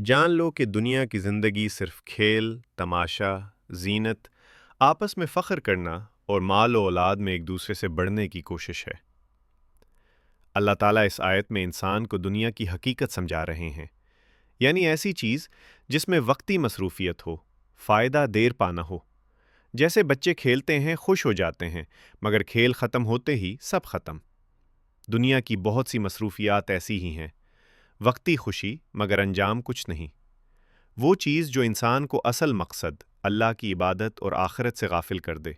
जान लो कि दुनिया की ज़िंदगी सिर्फ खेल, तमाशा, ज़ीनत, आपस में फ़ख्र करना और माल और औलाद में एक दूसरे से बढ़ने की कोशिश है। अल्लाह ताला इस आयत में इंसान को दुनिया की हकीकत समझा रहे हैं, यानी ऐसी चीज़ जिसमें वक्ती मसरूफ़ियत हो, फ़ायदा देर पाना हो। जैसे बच्चे खेलते हैं, खुश हो जाते हैं, मगर खेल ख़त्म होते ही सब ख़त्म। दुनिया की बहुत सी मसरूफ़ियात ऐसी ही हैं, वक्ती खुशी मगर अंजाम कुछ नहीं। वो चीज़ जो इंसान को असल मकसद अल्लाह की इबादत और आखिरत से गाफिल कर दे।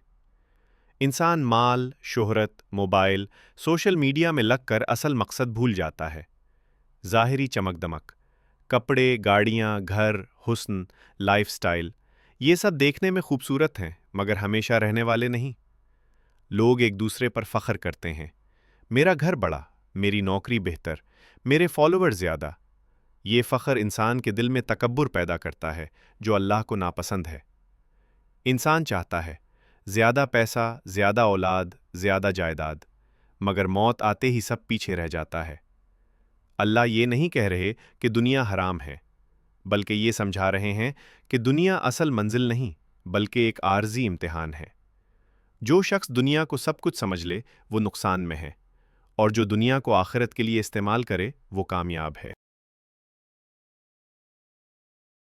इंसान माल, शोहरत, मोबाइल, सोशल मीडिया में लग कर असल मकसद भूल जाता है। ज़ाहिरी चमक दमक, कपड़े, गाड़ियाँ, घर, हुस्न, लाइफस्टाइल, ये सब देखने में खूबसूरत हैं मगर हमेशा रहने वाले नहीं। लोग एक दूसरे पर फ़ख्र करते हैं, मेरा घर बड़ा, मेरी नौकरी बेहतर, मेरे फॉलोअर ज़्यादा। ये फ़ख्र इंसान के दिल में तकब्बुर पैदा करता है जो अल्लाह को नापसंद है। इंसान चाहता है ज़्यादा पैसा, ज़्यादा औलाद, ज़्यादा जायदाद, मगर मौत आते ही सब पीछे रह जाता है। अल्लाह ये नहीं कह रहे कि दुनिया हराम है, बल्कि ये समझा रहे हैं कि दुनिया असल मंजिल नहीं, बल्कि एक आर्जी इम्तिहान है। जो शख्स दुनिया को सब कुछ समझ ले वो नुकसान में है, और जो दुनिया को आखिरत के लिए इस्तेमाल करे वो कामयाब है।